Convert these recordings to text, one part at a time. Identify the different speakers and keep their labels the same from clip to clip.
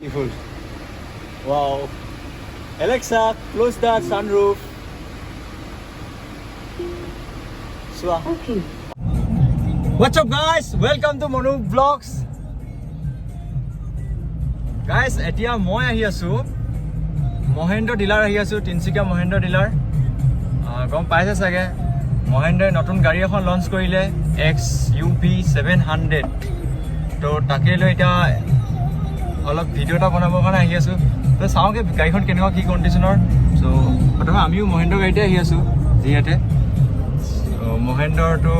Speaker 1: Beautiful. Wow. Alexa, close the sunroof. Sure.
Speaker 2: Okay.
Speaker 1: What's up, guys? Welcome to Monu Vlogs. Guys, এতিয়া মই আহি আছো Mahendra dealer আহি আছো তিনচুকীয়া মহেন্দ্ৰ ডিলাৰ গম পাইছে চাগে মহেন্দ্ৰই নতুন গাড়ী এখন লঞ্চ কৰিলে XUV 700 তো তাকে লৈ এতিয়া অলপ ভিডিও এটা বনাবৰ কাৰণে আহি আছো তো চাওঁগে গাড়ীখন কেনেকুৱা কি কণ্ডিশ্যনৰ সো প্ৰথমে আমিও মহেন্দ্ৰ গাড়ীতে আহি আছো যিহেতু মহেন্দ্ৰটো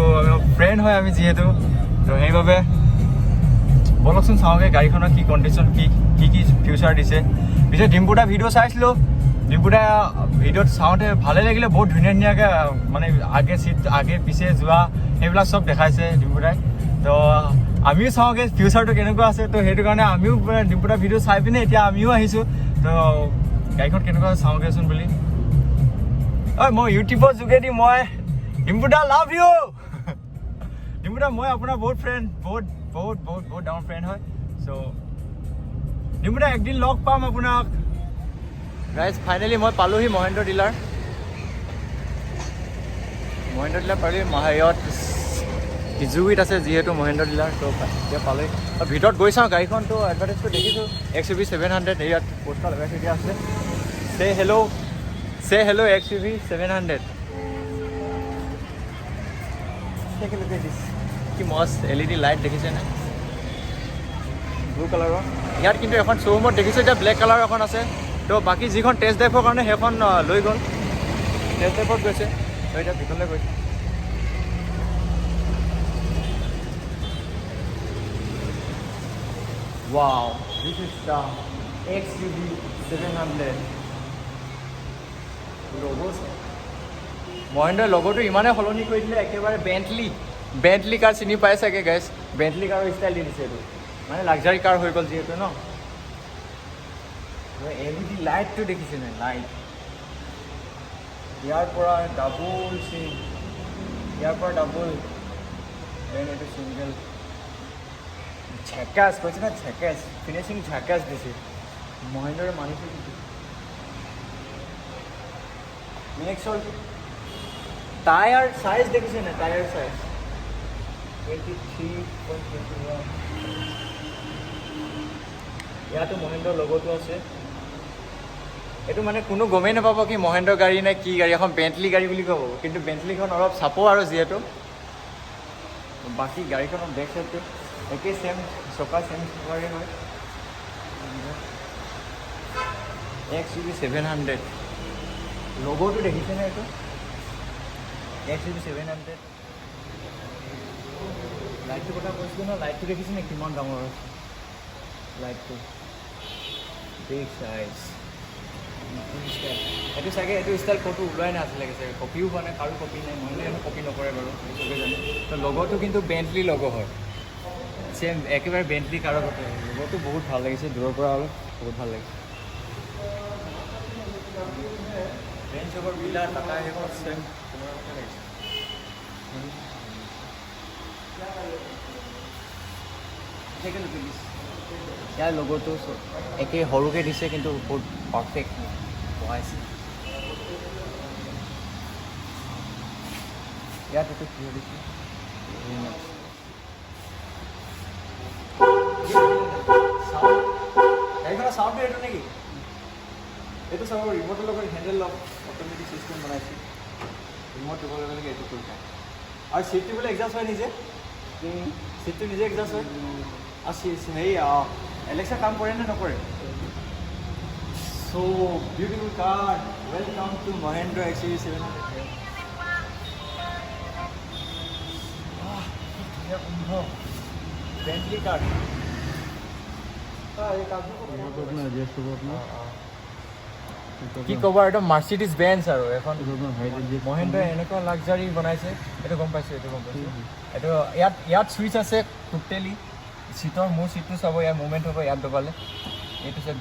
Speaker 1: ফ্ৰেণ্ড হয় আমি যিহেতু তো সেইবাবে বলকচোন চাওঁগে গাড়ীখনৰ কি কণ্ডিশ্যন কি ফিউচাৰ দিছে পিছে ডিম্পুদা ভিডিঅ' চাইছিলোঁ ডিম্পুদা ভিডিঅ'ত চাওঁতে ভালে লাগিলে বহুত ধুনীয়া ধুনীয়াকৈ মানে আগে পিছে যোৱা সেইবিলাক চব দেখাইছে ডিম্পুদাই তো আমিও চাওঁগে ফিউচাৰটো কেনেকুৱা আছে তো সেইটো কাৰণে আমিও ডিম্পুদা ভিডিঅ' চাই পিনে এতিয়া আমিও আহিছোঁ তো গাড়ীখন কেনেকুৱা চাওঁগেচোন বুলি ঐ মই ইউটিউবৰ যোগেদি মই ডিম্পুদা লাভ ইউ ডিম্পুদা মই আপোনাৰ বহুত ফ্ৰেণ্ড বহুত ডাঙৰ ফ্ৰেণ্ড হয় চ' ডিম্পুদা একদিন লগ পাম আপোনাক গাইজ ফাইনেলি মই পালোহি মহেন্দ্ৰ ডিলাৰ পালোহি হেৰিয়ত জুইত আছে যিহেতু মহেন্দ্ৰ ডিলাৰ ত' এতিয়া পালোহি ভিতৰত গৈ চাওঁ গাড়ীখনতো এডভাৰটাইজটো দেখিছোঁ XUV 700 হেৰিয়াত পোষ্টাৰ লগাই থৈ দিয়া আছে চে হেল্ল' XUV 700 কি মস্ত LED লাইট দেখিছেনে ব্লু কালাৰৰ ইয়াত কিন্তু এখন শ্ব'ৰুমত দেখিছোঁ এতিয়া ব্লেক কালাৰ এখন আছে তো বাকী যিখন টেষ্ট ড্ৰাইভৰ কাৰণে সেইখন লৈ গ'ল টেষ্ট ড্ৰাইভত গৈছে তো এতিয়া ভিতৰলৈ গৈছে wow this is the XUV 700 লগো মহেন্দ্ৰৰ লগোটো ইমানে সলনি কৰি দিলে একেবাৰে বেণ্টলি কাৰ চিনি পাই চাগে গাইজ বেণ্টলি কাৰৰ ষ্টাইল দি দিছে এইটো মানে লাক্সাৰী কাৰ হৈ গ'ল যিহেতু ন LED লাইটটো দেখিছেনে লাইট ইয়াৰ পৰা ডাবল চিন দেন এইটো ছিংগল ঝেকাছ কৈছে না ঝেকাছ ফিনিচিং ঝেকাছ দিছে মহেন্দ্ৰৰ মানিছে কিন্তু নেক্সট হ'ল টায়াৰ সাইজ দেখিছেনে টায়াৰ সাইজ 23.21 ইয়াতো মহেন্দ্ৰৰ লগোটো আছে এইটো মানে কোনো গমেই নাপাব কি মহেন্দ্ৰ গাড়ী নে কি গাড়ী এখন বেণ্টলি গাড়ী বুলি ক'ব কিন্তু বেণ্টলিখন অলপ চাপো আৰু যিহেতু বাকী গাড়ীখনৰ বেক চাইডটো একেই চেম চকা চেম চকাৰে হয় XUV 700 লগোটো দেখিছেনে এইটো XUV 700 লাইটটোৰ কথা কৈছিলোঁ ন লাইটটো দেখিছেনে কিমান ডাঙৰ লাইটটো বিগ চাইজ এইটো চাগে এইটো ষ্টাইল ক'তো ওলোৱাই নাছিলে চাগে কপিও হোৱা নাই কাৰো কপি নাই মহিলাই এনেও কপি নকৰে বাৰু চবেই জানে তো লগোটো কিন্তু বেণ্টলি লগো হয় চেম একেবাৰে বেণ্টলি কাৰৰ কথা লগোটো বহুত ভাল লাগিছে দূৰৰ পৰা অলপ বহুত ভাল লাগিছে ৰেঞ্জ অভাৰ বিলাৰ টাটা সেইখন চেম তোমাৰ কথা লাগিছে ইয়াৰ লগোটো একে সৰুকৈ দিছে কিন্তু বহুত পাৰফেক্ট বহাইছে ইয়াত এইটো কি দিছে গাড়ীখনৰ চাউণ্ডটো এইটো নেকি এইটো চাব ৰিম'টৰ লগত হেণ্ডেল লক অট'মেটিক চিষ্টেম বনাইছে ৰিম'ট দিব লগে লগে এইটো কৰি যায় আৰু চিটটো বোলে এডজাষ্ট হয় নিজে চিটটো নিজে এডজাষ্ট হয় আৰু হেৰি এলেক্সা কাম কৰে নে নকৰে so' beautiful car welcome to Mahindra XUV 700 Bentley car কি ক'ব এইটো মাৰ্চিডিজ বেঞ্চ আৰু এখন মহেন্দ্ৰই এনেকুৱা লাক্সাৰী বনাইছে এইটো গম পাইছোঁ এইটো ইয়াত চুইচ আছে টোটেলি চিটৰ মোৰ চিটটো চাব ইয়াত মুভমেণ্ট হ'ব ইয়াত দবালে এইটো চাই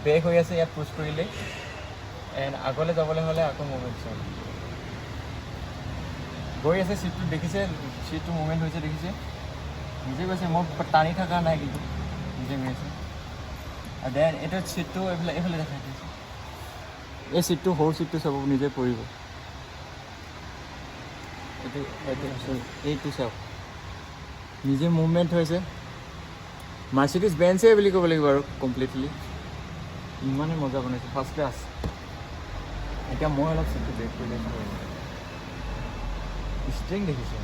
Speaker 1: বেক হৈ আছে ইয়াত পুছ কৰিলে এণ্ড আগলৈ যাবলৈ হ'লে আকৌ মুভমেণ্ট চাব গৈ আছে চিটটো দেখিছে চিটটো মুভমেণ্ট হৈছে দেখিছে নিজে কৈছে মই টানি থকা নাই কিন্তু নিজে গৈ আছে আৰু দেন এইটো চিটটো এইফালে দেখাই দিছোঁ এই চিটটো সৰু চিটটো চাব নিজে পৰিব এইটো চাওক নিজে মুভমেণ্ট হৈছে মাৰ্চিডিজ বেঞ্চে বুলি ক'ব লাগিব আৰু কমপ্লিটলি ইমানেই মজা বনাইছে ফাৰ্ষ্ট ক্লাছ এতিয়া মই অলপ চিটটো ব্ৰেক কৰি ষ্ট্ৰিং দেখিছে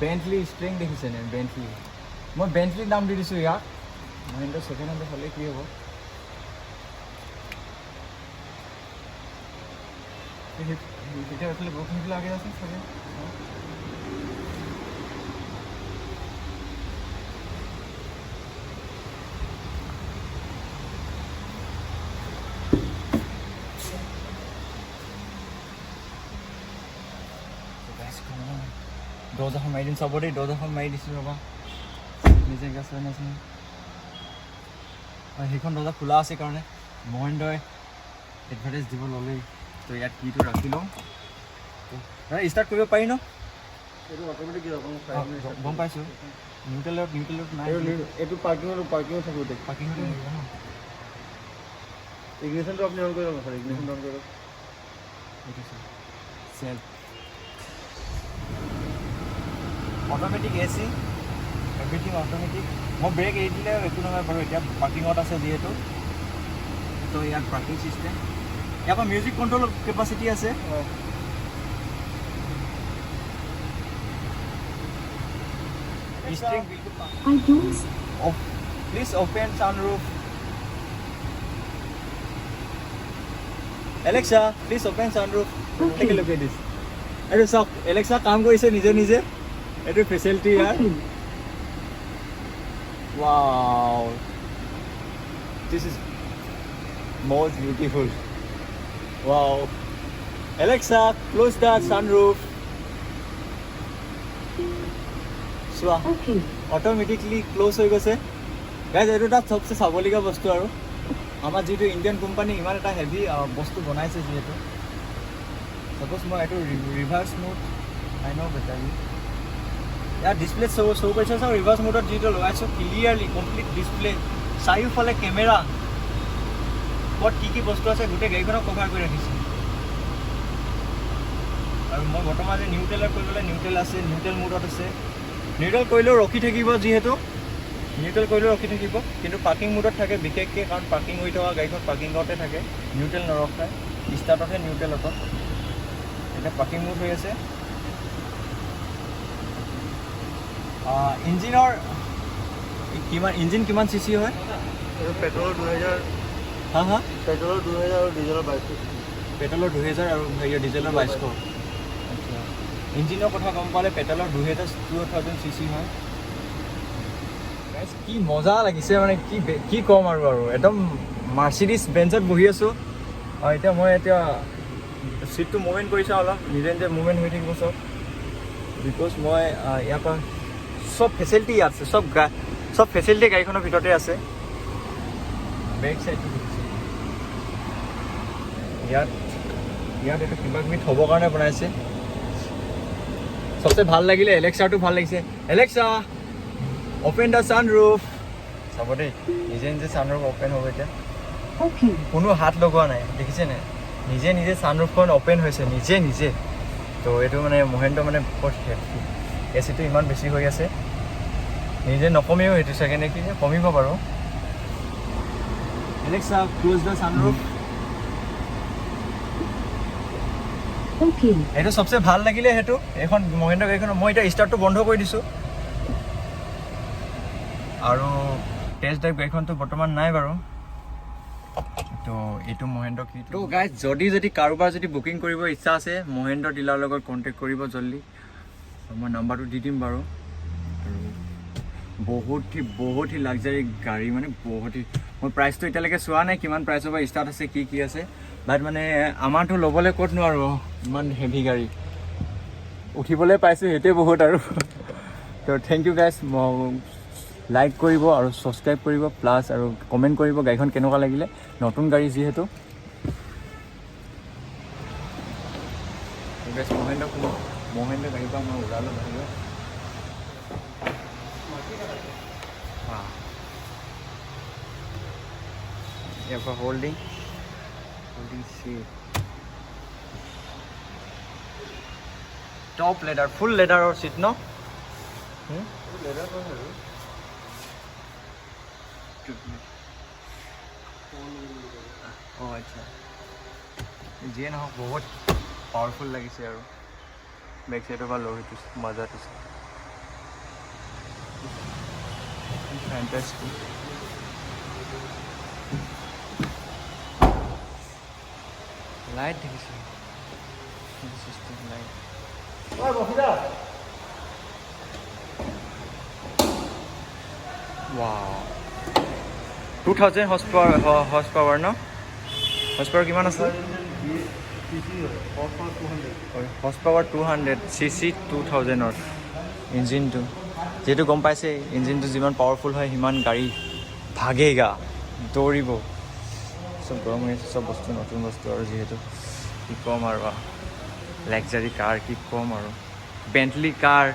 Speaker 1: বেণ্টলি ষ্ট্ৰিং দেখিছেনে বেণ্টলি মই বেণ্টলিৰ দাম দি দিছোঁ ইয়াক মহিন্দ্ৰা 700 হ'লে কি হ'ব এতিয়া এইফালে বৰষুণবিলাক আগে আছে চাগে দৰ্জাখন মাৰি দিম চাব দেই দৰ্জাখন মাৰি দিছোঁ ৰ'বা নিজে গেছ হৈ নাছিল সেইখন দৰ্জা খোলা আছে কাৰণে মহেন্দ্ৰই এডভাৰটাইজ দিব ল'লেই তো ইয়াত কিটো ৰাখি লওঁ ষ্টাৰ্ট কৰিব পাৰি ন এইটো অট'মেটিক গম পাইছোঁ নিউট্ৰেলত নাই এইটো পাৰ্কিঙত থাকিব দে পাৰ্কিঙত ইগনিশ্যনটো আপুনি অন কৰি ল'ব ছাৰ ইগনিশ্যনটো অন কৰি লওক এইটো self automatic AC everything automatic মই ব্ৰেক এৰি দিলে একো নহয় বাৰু এতিয়া পাৰ্কিঙত আছে যিহেতু তো ইয়াত পাৰ্কিং ছিষ্টেম ইয়াৰ পৰা মিউজিক কণ্ট্ৰল কেপাচিটি আছে please open sunroof Alexa please open sunroof take a look at this এইটো চাওক এলেক্সা কাম কৰিছে নিজে এইটো ফেচিলিটি ইয়াৰ wow this is most beautiful wow Alexa close the sunroof চোৱা অট'মেটিকলি ক্ল'জ হৈ গৈছে গাইজ এইটো তাত চবচে চাবলগীয়া বস্তু আৰু আমাৰ যিটো ইণ্ডিয়ান কোম্পানী ইমান এটা হেভি বস্তু বনাইছে যিহেতু চাপ'জ মই এইটো ৰিভাৰ্ছ মোড আই ন' বেটাৰলি ইয়াৰ ডিছপ্লে শ্ব' কৰিছে চাওঁ ৰিভাৰ্ছ মোডত যিটো লগাইছোঁ ক্লিয়াৰলি কমপ্লিট ডিছপ্লে চাৰিওফালে কেমেৰা ক'ত কি বস্তু আছে গোটেই গাড়ীখনক কভাৰ কৰি ৰাখিছে আৰু মই বৰ্তমান নিউট্ৰেলত কৰিবলৈ নিউট্ৰেল আছে নিউট্ৰেল মোডত আছে নিউট্ৰেল কৰিলেও ৰখি থাকিব যিহেতু নিউট্ৰেল কৰিলেও ৰখি থাকিব কিন্তু পাৰ্কিং মোডত থাকে বিশেষকৈ কাৰণ পাৰ্কিং হৈ থকা গাড়ীখন পাৰ্কিঙতে থাকে নিউট্ৰেল নৰখায় ষ্টাৰ্টতহে নিউট্ৰেলত এতিয়া পাৰ্কিং মোড হৈ আছে ইঞ্জিনৰ ইঞ্জিন কিমান চি চি হয় পেট্ৰলৰ 2000 হা পেট্ৰলৰ 2000 আৰু ডিজেলৰ 2200 পেট্ৰলৰ 2000 আৰু ডিজেলৰ 2200 আচ্ছা ইঞ্জিনৰ কথা গম পালে পেট্ৰলৰ 2000 চি চি হয় কি মজা লাগিছে মানে কি ক'ম আৰু একদম মাৰ্চিডিজ বেঞ্চত বহি আছোঁ আৰু এতিয়া মই চিটটো মুভমেণ্ট কৰিছোঁ অলপ নিজে মুভমেণ্ট হৈ থাকিব চব বিকজ মই ইয়াৰ পৰা সব ফেচিলিটি আছে সব ফেচিলিটি গাড়ীখনৰ ভিতৰতে আছে বেক চাইডটো ইয়াত এইটো কিবা কিবি থ'বৰ কাৰণে বনাইছে সবচে ভাল লাগিলে এলেক্সাটো ভাল লাগিছে এলেক্সা অপেন দ্য ছানৰুফ চাব দেই নিজে ছানৰুফ অপেন হ'ব এতিয়া কোনো হাত লগোৱা নাই দেখিছেনে নিজে ছানৰুফখন অপেন হৈছে নিজে তো এইটো মানে মহেন্দ্ৰ মানে বহুত হেভি এচিটো ইমান বেছি হৈ আছে নিজে নকমেও সেইটো চাগে নেকি কমিব বাৰু এলেক্সা ক্লোজ দ্য ছানৰুফ এইটো সবচে ভাল লাগিলে সেইটো এইখন মহেন্দ্ৰ গাড়ীখন মই এতিয়া ষ্টাৰ্টটো বন্ধ কৰি দিছোঁ আৰু টেষ্ট ড্ৰাইভ গাড়ীখনটো বৰ্তমান নাই বাৰু তো এইটো মহেন্দ্ৰ কি তো গাইজ যদি কাৰোবাৰ যদি বুকিং কৰিব ইচ্ছা আছে মহেন্দ্ৰ ডিলাৰৰ লগত কণ্টেক্ট কৰিব জল্দি মই নাম্বাৰটো দি দিম বাৰু আৰু বহুত লাক্সাৰী গাড়ী মানে মই প্ৰাইচটো এতিয়ালৈকে চোৱা নাই কিমান প্ৰাইচৰ পৰা ষ্টাৰ্ট আছে কি আছে বাট মানে আমাৰতো ল'বলৈ ক'ত নোৱাৰোঁ ইমান হেভি গাড়ী উঠিবলৈ পাইছোঁ সেইটোৱে বহুত আৰু তো থেংক ইউ গাইজ লাইক কৰিব আৰু ছাবস্ক্ৰাইব কৰিব প্লাছ আৰু কমেণ্ট কৰিব গাড়ীখন কেনেকুৱা লাগিলে নতুন গাড়ী যিহেতু মহেন্দ্ৰ গাড়ীৰ পৰা মই ওলালোঁ বাহিৰত ইয়াৰ পৰা হোল্ডিং চিট টপ লেডাৰ ফুল লেডাৰৰ চিট ন অঁ আচ্ছা যিয়ে নহওক বহুত পাৱাৰফুল লাগিছে আৰু বেক চাইডৰ পৰা লৈ সেইটো মজা দিছে ফেণ্টাষ্টিক লাইট দেখিছোঁ system light wow 2000 horse power no horse power কিমান আছে horse power 200 cc 2000 ৰ ইঞ্জিনটো যেটো গম পাইছে ইঞ্জিনটো যিমান পাৱাৰফুল হয় সিমান গাড়ী ভাগেগা দৌৰিব সব গৰম হৈ আছে সব বস্তু নতুন বস্তু আৰু যেহেতু কি কম আৰু লাক্সাৰি কাৰ কি কম আৰু বেন্টলি কাৰ